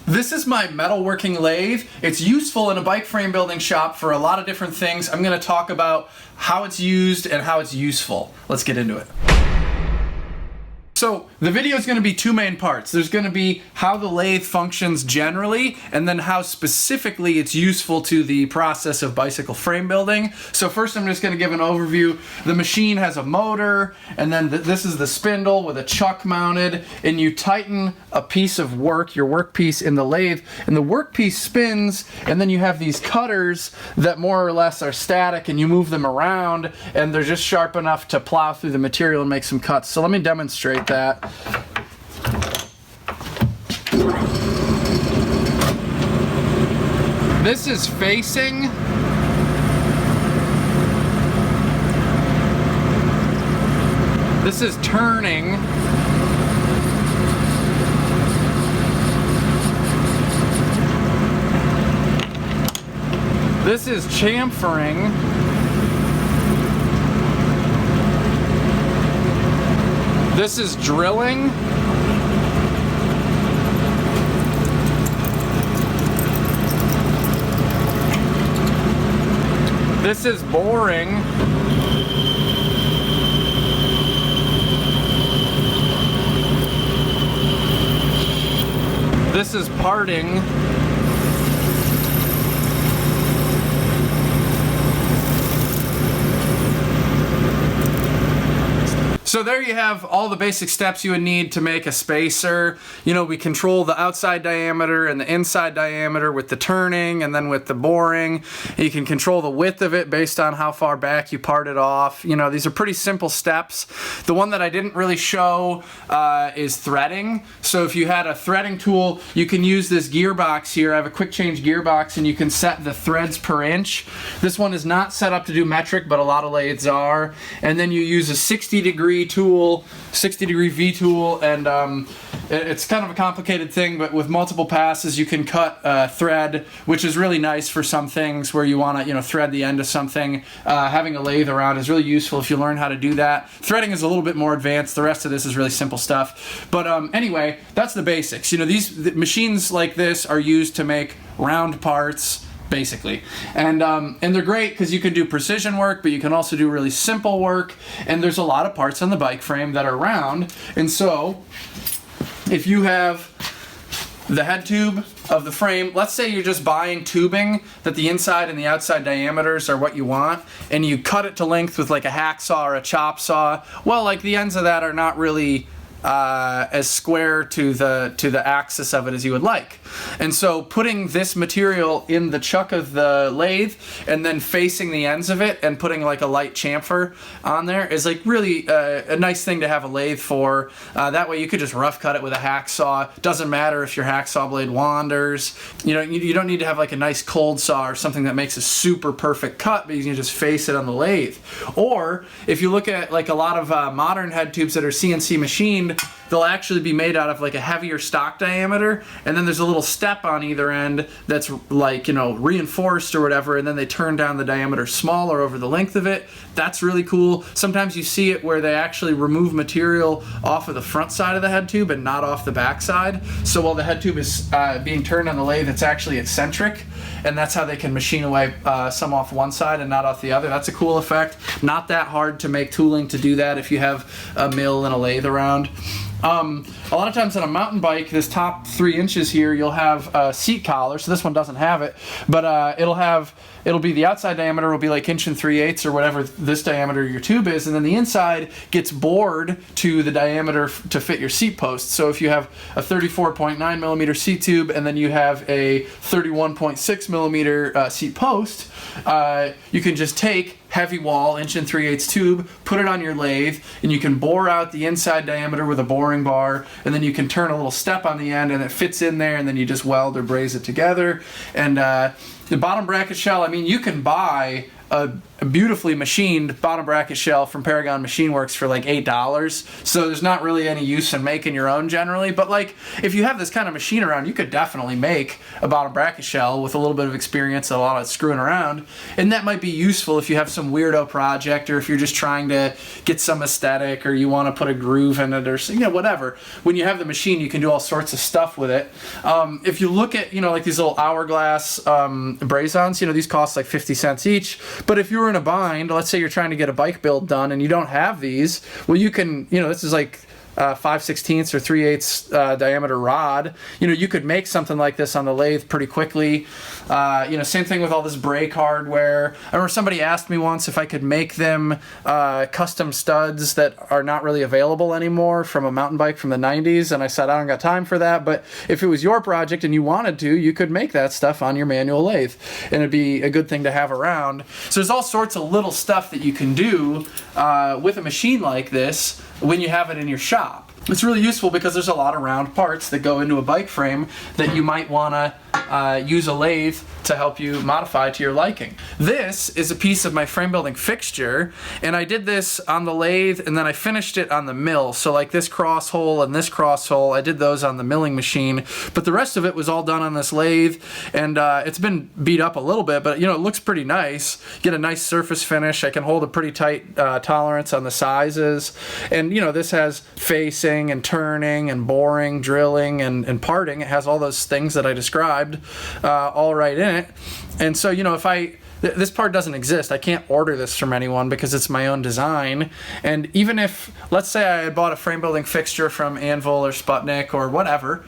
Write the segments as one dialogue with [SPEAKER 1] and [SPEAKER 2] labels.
[SPEAKER 1] This is my metalworking lathe. It's useful in a bike frame building shop for a lot of different things. I'm going to talk about how it's used and how it's useful. Let's get into it. So the video is going to be two main parts. There's going to be how the lathe functions generally, and then how specifically it's useful to the process of bicycle frame building. So first I'm just going to give an overview. The machine has a motor, and then this is the spindle with a chuck mounted, and you tighten a piece of work, your workpiece, in the lathe, and the workpiece spins, and then you have these cutters that more or less are static, and you move them around, and they're just sharp enough to plow through the material and make some cuts. So let me demonstrate that. This is facing. This is turning. This is chamfering. This is drilling. This is boring. This is parting. So there you have all the basic steps you would need to make a spacer. You know, we control the outside diameter and the inside diameter with the turning, and then with the boring. You can control the width of it based on how far back you part it off. You know, these are pretty simple steps. The one that I didn't really show is threading. So if you had a threading tool, you can use this gearbox here. I have a quick change gearbox, and you can set the threads per inch. This one is not set up to do metric, but a lot of lathes are. And then you use a 60-degree tool, 60-degree V tool, and it's kind of a complicated thing, but with multiple passes you can cut thread, which is really nice for some things where you want to, you know, thread the end of something. Having a lathe around is really useful if you learn how to do that. Threading is a little bit more advanced. The rest of this is really simple stuff. But anyway, that's the basics. You know, these machines like this are used to make round parts, basically, and they're great because you can do precision work, but you can also do really simple work, and there's a lot of parts on the bike frame that are round. And so if you have the head tube of the frame, let's say you're just buying tubing that the inside and the outside diameters are what you want, and you cut it to length with like a hacksaw or a chop saw, well, like the ends of that are not really as square to the axis of it as you would like. And so putting this material in the chuck of the lathe and then facing the ends of it and putting like a light chamfer on there is like really a nice thing to have a lathe for. That way you could just rough cut it with a hacksaw. Doesn't matter if your hacksaw blade wanders. You know, you don't need to have like a nice cold saw or something that makes a super perfect cut, but you can just face it on the lathe. Or if you look at like a lot of modern head tubes that are CNC machined, they'll actually be made out of like a heavier stock diameter, and then there's a little step on either end that's like, you know, reinforced or whatever, and then they turn down the diameter smaller over the length of it. That's really cool. Sometimes you see it where they actually remove material off of the front side of the head tube and not off the back side. So while the head tube is being turned on the lathe, it's actually eccentric, and that's how they can machine away some off one side and not off the other. That's a cool effect. Not that hard to make tooling to do that if you have a mill and a lathe around. A lot of times on a mountain bike, this top 3 inches here, you'll have a seat collar. So this one doesn't have it, but it'll be the outside diameter will be like 1 3/8 or whatever this diameter your tube is, and then the inside gets bored to the diameter to fit your seat post. So if you have a 34.9 millimeter seat tube and then you have a 31.6 millimeter seat post, you can just take heavy wall 1 3/8 tube, put it on your lathe, and you can bore out the inside diameter with a boring bar, and then you can turn a little step on the end and it fits in there, and then you just weld or braze it together. And the bottom bracket shell, I mean, you can buy a beautifully machined bottom bracket shelf from Paragon Machine Works for like $8. So there's not really any use in making your own generally. But like if you have this kind of machine around, you could definitely make a bottom bracket shell with a little bit of experience and a lot of screwing around. And that might be useful if you have some weirdo project, or if you're just trying to get some aesthetic, or you want to put a groove in it, or whatever. When you have the machine, you can do all sorts of stuff with it. If you look at like these little hourglass brazons, these cost like 50 cents each. But if you were in a bind, let's say you're trying to get a bike build done and you don't have these, well, you can, this is like 5/16 or 3/8 diameter rod. You could make something like this on the lathe pretty quickly. Same thing with all this brake hardware. I remember somebody asked me once if I could make them custom studs that are not really available anymore from a mountain bike from the 90s, and I said I don't got time for that, but if it was your project and you wanted to, you could make that stuff on your manual lathe, and it'd be a good thing to have around. So there's all sorts of little stuff that you can do with a machine like this when you have it in your shop. It's really useful because there's a lot of round parts that go into a bike frame that you might want to use a lathe to help you modify to your liking. This is a piece of my frame building fixture, and I did this on the lathe and then I finished it on the mill. So like this cross hole and this cross hole, I did those on the milling machine, but the rest of it was all done on this lathe, and it's been beat up a little bit, but it looks pretty nice. Get a nice surface finish. I can hold a pretty tight tolerance on the sizes, and this has facing and turning and boring, drilling and parting. It has all those things that I described all right in it. And so if this part doesn't exist, I can't order this from anyone because it's my own design. And even if, let's say I had bought a frame building fixture from Anvil or Sputnik or whatever,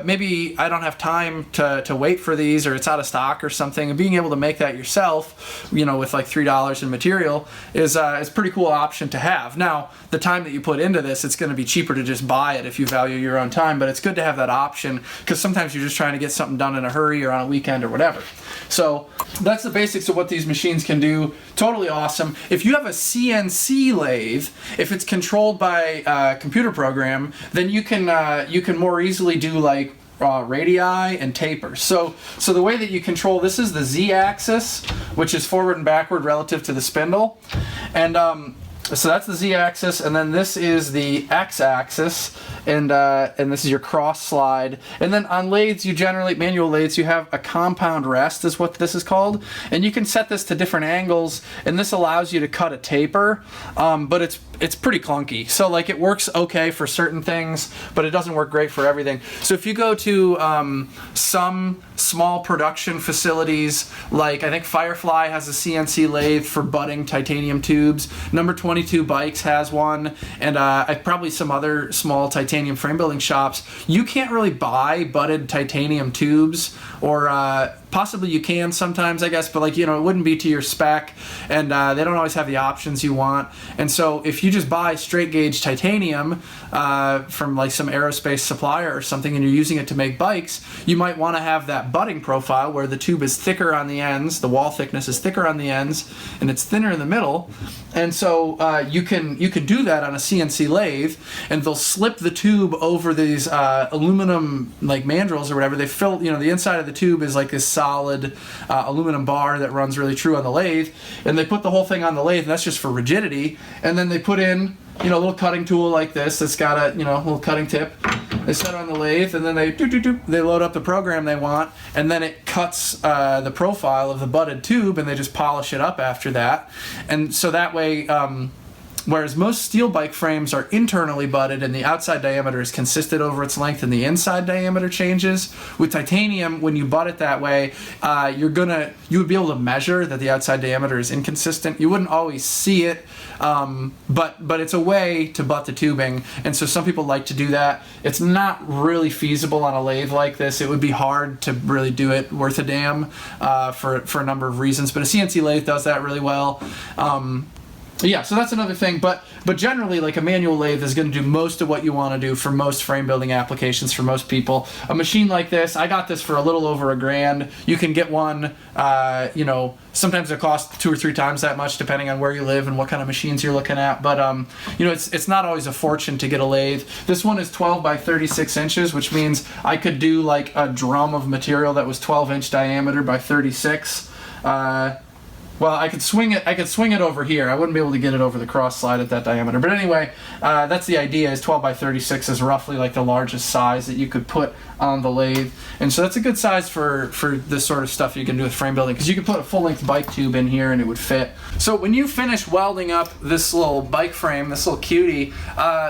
[SPEAKER 1] maybe I don't have time to wait for these, or it's out of stock or something, and being able to make that yourself, with like $3 in material is a pretty cool option to have. Now, the time that you put into this, it's going to be cheaper to just buy it if you value your own time, but it's good to have that option because sometimes you're just trying to get something done in a hurry or on a weekend or whatever. So that's the basics of what these machines can do. Totally awesome. If you have a CNC lathe, if it's controlled by a computer program, then you can more easily do like radii and tapers. So the way that you control this is the Z-axis, which is forward and backward relative to the spindle, and so that's the Z-axis, and then this is the X-axis, and this is your cross slide. And then on lathes, manual lathes, you have a compound rest is what this is called, and you can set this to different angles, and this allows you to cut a taper, but it's pretty clunky. So like it works okay for certain things, but it doesn't work great for everything. So if you go to some small production facilities, like I think Firefly has a CNC lathe for butting titanium tubes, Number 22 Bikes has one, and probably some other small titanium frame building shops, you can't really buy butted titanium tubes, or possibly you can sometimes, I guess, but like, it wouldn't be to your spec, and they don't always have the options you want. And so if you just buy straight gauge titanium from like some aerospace supplier or something, and you're using it to make bikes, you might want to have that butting profile where the tube is thicker on the ends, the wall thickness is thicker on the ends, and it's thinner in the middle. And so you can do that on a CNC lathe, and they'll slip the tube over these aluminum like mandrels or whatever. They fill, the inside of the tube is like this solid aluminum bar that runs really true on the lathe, and they put the whole thing on the lathe, and that's just for rigidity. And then they put in a little cutting tool like this that's got a little cutting tip. They set it on the lathe, and then they load up the program they want, and then it cuts the profile of the butted tube, and they just polish it up after that. And so that way, whereas most steel bike frames are internally butted and the outside diameter is consistent over its length and the inside diameter changes, with titanium, when you butt it that way, you would be able to measure that the outside diameter is inconsistent. You wouldn't always see it, but it's a way to butt the tubing, and so some people like to do that. It's not really feasible on a lathe like this. It would be hard to really do it worth a damn for a number of reasons, but a CNC lathe does that really well. Yeah, so that's another thing, but generally, like, a manual lathe is going to do most of what you want to do for most frame building applications for most people. A machine like this, I got this for a little over $1,000. You can get one, sometimes it costs 2 or 3 times that much depending on where you live and what kind of machines you're looking at, but it's not always a fortune to get a lathe. This one is 12 by 36 inches, which means I could do like a drum of material that was 12-inch diameter by 36. Well, I could swing it over here. I wouldn't be able to get it over the cross slide at that diameter. But anyway, that's the idea. Is 12 by 36 is roughly like the largest size that you could put on the lathe. And so that's a good size for this sort of stuff you can do with frame building, because you can put a full-length bike tube in here and it would fit. So when you finish welding up this little bike frame, this little cutie,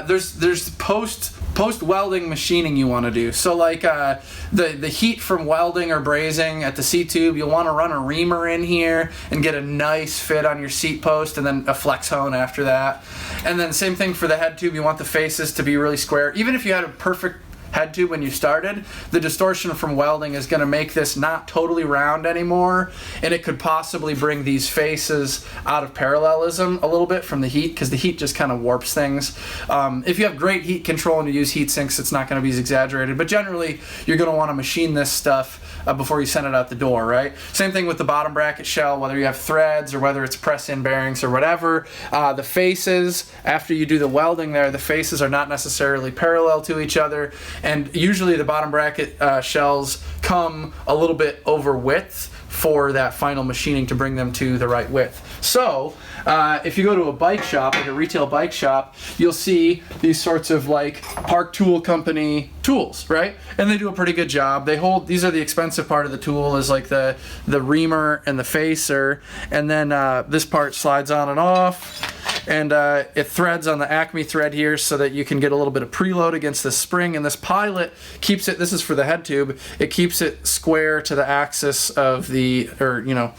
[SPEAKER 1] there's post-welding machining you want to do. So like the heat from welding or brazing at the seat tube, you'll want to run a reamer in here and get a nice fit on your seat post, and then a flex hone after that. And then same thing for the head tube. You want the faces to be really square. Even if you had a perfect head tube when you started, the distortion from welding is going to make this not totally round anymore, and it could possibly bring these faces out of parallelism a little bit from the heat, because the heat just kind of warps things. If you have great heat control and you use heat sinks, it's not going to be as exaggerated, but generally you're going to want to machine this stuff before you send it out the door, right? Same thing with the bottom bracket shell, whether you have threads or whether it's press-in bearings or whatever. The faces, after you do the welding there, the faces are not necessarily parallel to each other, and usually the bottom bracket shells come a little bit over width for that final machining to bring them to the right width. So if you go to a bike shop, like a retail bike shop, you'll see these sorts of like Park Tool Company tools, right? And they do a pretty good job. These are the expensive part of the tool, is like the reamer and the facer, and then this part slides on and off. And it threads on the Acme thread here so that you can get a little bit of preload against this spring, and this pilot keeps it, this is for the head tube, it keeps it square to the axis of the, or you know,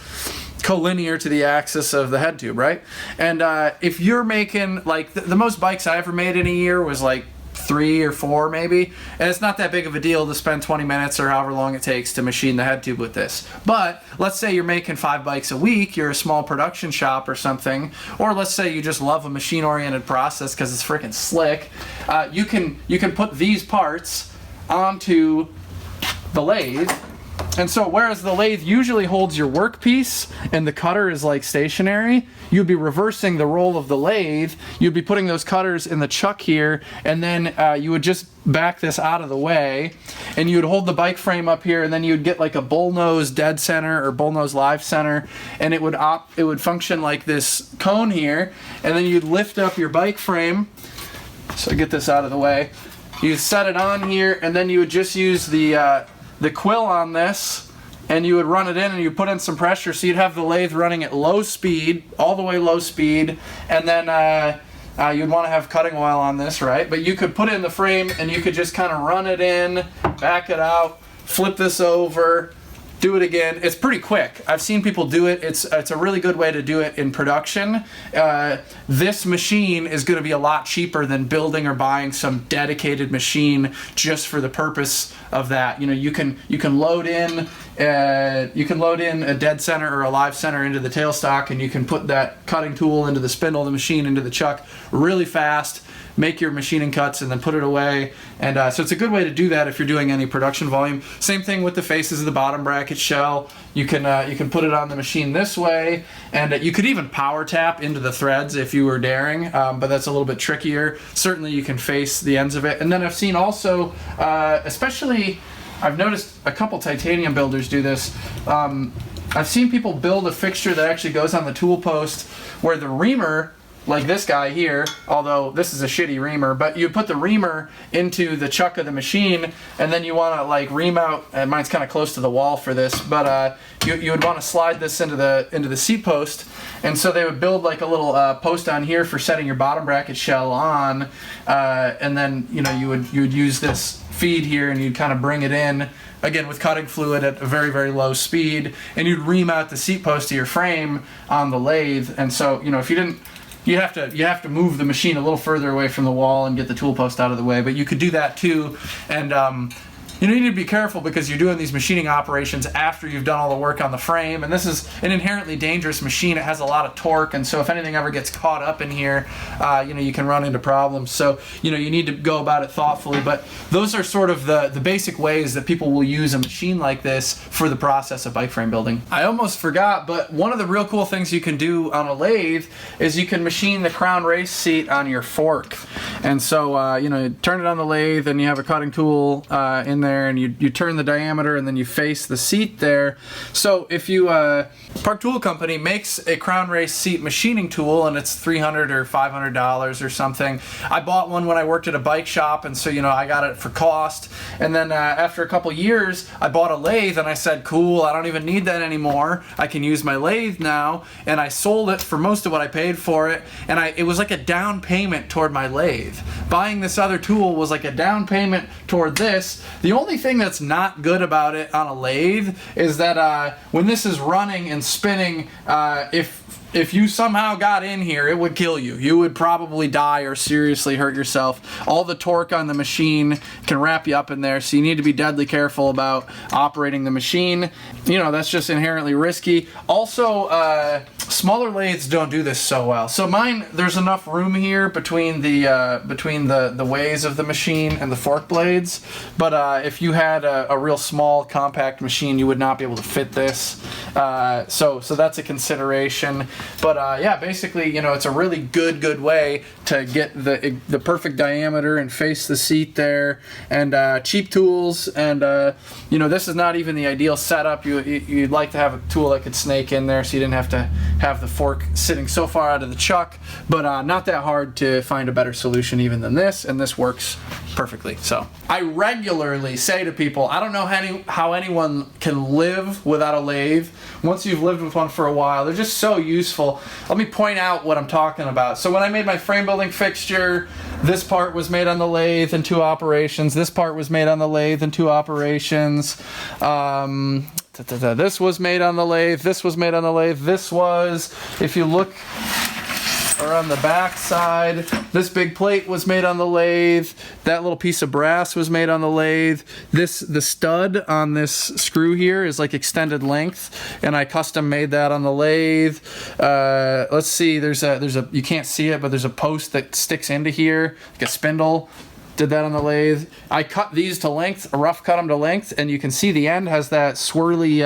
[SPEAKER 1] collinear to the axis of the head tube, right? And if you're making, like, the most bikes I ever made in a year was like 3 or 4 maybe, and it's not that big of a deal to spend 20 minutes or however long it takes to machine the head tube with this. But let's say you're making 5 bikes a week, you're a small production shop or something, or let's say you just love a machine-oriented process because it's freaking slick. You can put these parts onto the lathe. And so whereas the lathe usually holds your workpiece and the cutter is like stationary, you'd be reversing the roll of the lathe. You'd be putting those cutters in the chuck here, and then you would just back this out of the way, and you would hold the bike frame up here, and then you'd get like a bullnose dead center or bullnose live center, and it would function like this cone here, and then you'd lift up your bike frame. So get this out of the way. You'd set it on here, and then you would just use the quill on this, and you would run it in, and you put in some pressure, so you'd have the lathe running at low speed, all the way low speed, and then you'd want to have cutting oil on this, right? But you could put it in the frame, and you could just kind of run it in, back it out, flip this over, do it again. It's pretty quick. I've seen people do it. It's a really good way to do it in production. This machine is going to be a lot cheaper than building or buying some dedicated machine just for the purpose of that. You know, you can load in a dead center or a live center into the tailstock, and you can put that cutting tool into the spindle of the machine into the chuck really fast, make your machining cuts, and then put it away. And so it's a good way to do that if you're doing any production volume. Same thing with the faces of the bottom bracket shell. You can put it on the machine this way, and you could even power tap into the threads if you were daring, but that's a little bit trickier. Certainly you can face the ends of it. And then I've seen also, especially, I've noticed a couple titanium builders do this. I've seen people build a fixture that actually goes on the tool post where the reamer, like this guy here, although this is a shitty reamer, but you put the reamer into the chuck of the machine, and then you want to like ream out, and mine's kind of close to the wall for this, but you would want to slide this into the seat post, and so they would build like a little post on here for setting your bottom bracket shell on, and then you would use this feed here, and you'd kind of bring it in again with cutting fluid at a very, very low speed, and you'd ream out the seat post to your frame on the lathe. And so if you didn't, you have to move the machine a little further away from the wall and get the tool post out of the way, but you could do that too. And you need to be careful because you're doing these machining operations after you've done all the work on the frame, and this is an inherently dangerous machine. It has a lot of torque, and so if anything ever gets caught up in here, you can run into problems. So you need to go about it thoughtfully, but those are sort of the basic ways that people will use a machine like this for the process of bike frame building. I almost forgot, but one of the real cool things you can do on a lathe is you can machine the crown race seat on your fork. And so you turn it on the lathe, and you have a cutting tool in there, there, and you turn the diameter, and then you face the seat there. So if you Park Tool Company makes a crown race seat machining tool, and it's $300 or $500 or something. I bought one when I worked at a bike shop, and so I got it for cost. And then after a couple years, I bought a lathe, and I said, cool, I don't even need that anymore. I can use my lathe now. And I sold it for most of what I paid for it, and it was like a down payment toward my lathe. Buying this other tool was like a down payment toward this. The only thing that's not good about it on a lathe is that when this is running and spinning, if you somehow got in here, it would kill you. You would probably die or seriously hurt yourself. All the torque on the machine can wrap you up in there, so you need to be deadly careful about operating the machine. That's just inherently risky. Also, smaller lathes don't do this so well. So mine, there's enough room here between the ways of the machine and the fork blades. But if you had a real small, compact machine, you would not be able to fit this. So that's a consideration. But yeah, basically, it's a really good way to get the perfect diameter and face the seat there, and cheap tools. And this is not even the ideal setup. You'd like to have a tool that could snake in there, so you didn't have to have the fork sitting so far out of the chuck. But not that hard to find a better solution even than this, and this works perfectly. So I regularly say to people, I don't know how anyone can live without a lathe. Once you've lived with one for a while, they're just so useful. Let me point out what I'm talking about. So when I made my frame building fixture, this part was made on the lathe in 2 operations. This part was made on the lathe in 2 operations. This was made on the lathe. This was made on the lathe. This was, if you look around the back side, this big plate was made on the lathe. That little piece of brass was made on the lathe. The stud on this screw here is like extended length, and I custom made that on the lathe. Let's see, there's a you can't see it, but there's a post that sticks into here, like a spindle. Did that on the lathe. I cut these to length, rough cut them to length, and you can see the end has that swirly,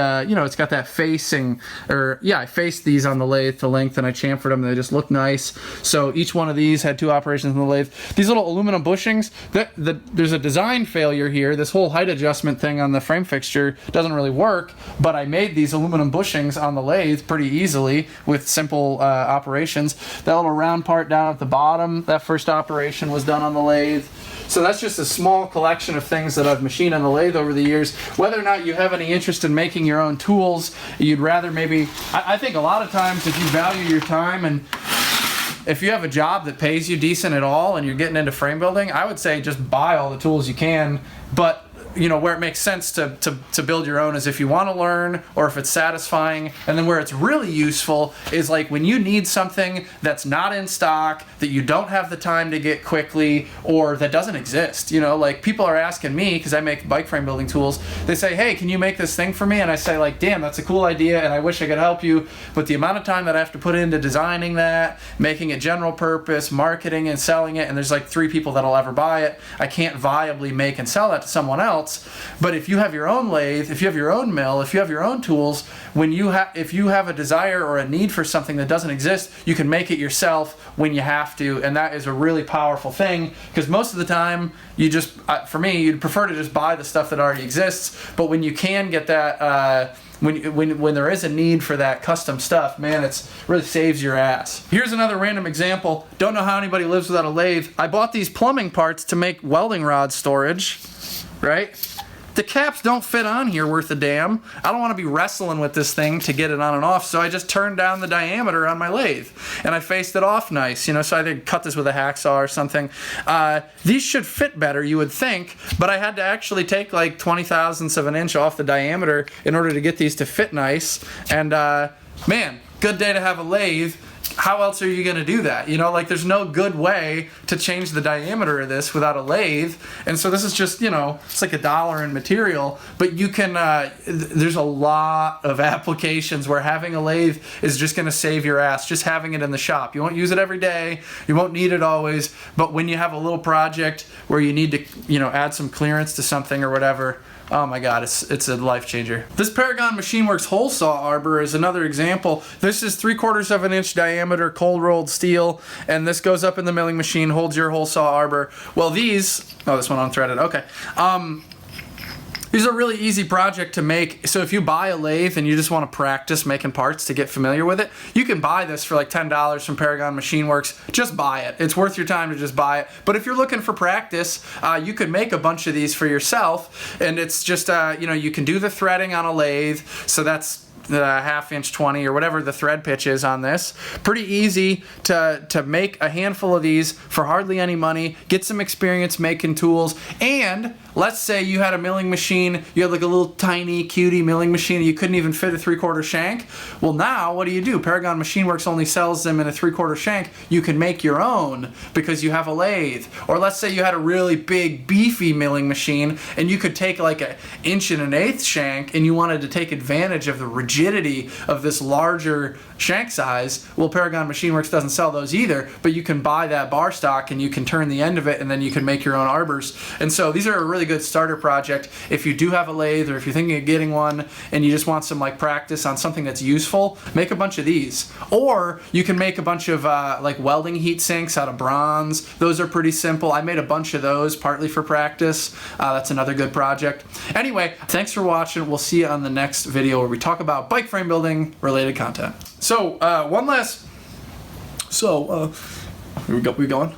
[SPEAKER 1] it's got that facing, I faced these on the lathe to length, and I chamfered them, and they just look nice. So each one of these had 2 operations on the lathe. These little aluminum bushings, there's a design failure here. This whole height adjustment thing on the frame fixture doesn't really work, but I made these aluminum bushings on the lathe pretty easily with simple operations. That little round part down at the bottom, that first operation was done on the lathe. So that's just a small collection of things that I've machined on the lathe over the years. Whether or not you have any interest in making your own tools, you'd rather maybe, I think a lot of times if you value your time, and if you have a job that pays you decent at all and you're getting into frame building, I would say just buy all the tools you can. But where it makes sense to build your own is if you want to learn or if it's satisfying. And then where it's really useful is like when you need something that's not in stock, that you don't have the time to get quickly, or that doesn't exist. Like people are asking me, because I make bike frame building tools, they say, hey, can you make this thing for me? And I say, like, damn, that's a cool idea, and I wish I could help you, but the amount of time that I have to put into designing that, making it general purpose, marketing and selling it, and there's like 3 people that'll ever buy it, I can't viably make and sell that to someone else. But if you have your own lathe, if you have your own mill, if you have your own tools, if you have a desire or a need for something that doesn't exist, you can make it yourself when you have to, and that is a really powerful thing, because most of the time for me, you'd prefer to just buy the stuff that already exists. But when you can get that when there is a need for that custom stuff, man, it really saves your ass. Here's another random example. Don't know how anybody lives without a lathe. I bought these plumbing parts to make welding rod storage, right? The caps don't fit on here worth a damn. I don't want to be wrestling with this thing to get it on and off, so I just turned down the diameter on my lathe, and I faced it off nice, so I did cut this with a hacksaw or something. These should fit better, you would think, but I had to actually take like 20 thousandths of an inch off the diameter in order to get these to fit nice, and man, good day to have a lathe. How else are you going to do that? There's no good way to change the diameter of this without a lathe. And so this is just, it's like $1 in material, but you can, there's a lot of applications where having a lathe is just going to save your ass, just having it in the shop. You won't use it every day. You won't need it always. But when you have a little project where you need to, add some clearance to something or whatever, oh my God, it's a life changer. This Paragon Machine Works hole saw arbor is another example. This is 3/4 of an inch diameter cold rolled steel, and this goes up in the milling machine, holds your hole saw arbor. Well, this one unthreaded, okay. These are a really easy project to make. So if you buy a lathe and you just want to practice making parts to get familiar with it, you can buy this for like $10 from Paragon Machine Works. Just buy it. It's worth your time to just buy it. But if you're looking for practice, you could make a bunch of these for yourself. And it's just, you know, you can do the threading on a lathe. So that's the 1/2 inch 20 or whatever the thread pitch is on this. Pretty easy to make a handful of these for hardly any money, get some experience making tools, and let's say you had a milling machine, you had like a little tiny cutie milling machine and you couldn't even fit a 3/4 shank. Well, now what do? Paragon Machine Works only sells them in a 3/4 shank. You can make your own because you have a lathe. Or let's say you had a really big beefy milling machine and you could take like an 1.1/8 shank and you wanted to take advantage of the rigidity of this larger shank size. Well, Paragon Machine Works doesn't sell those either, but you can buy that bar stock and you can turn the end of it and then you can make your own arbors. And so these are a really good starter project if you do have a lathe or if you're thinking of getting one and you just want some like practice on something that's useful. Make a bunch of these. Or you can make a bunch of like welding heat sinks out of bronze. Those are pretty simple. I made a bunch of those partly for practice. That's another good project. Anyway, thanks for watching. We'll see you on the next video where we talk about bike frame building related content. So we going?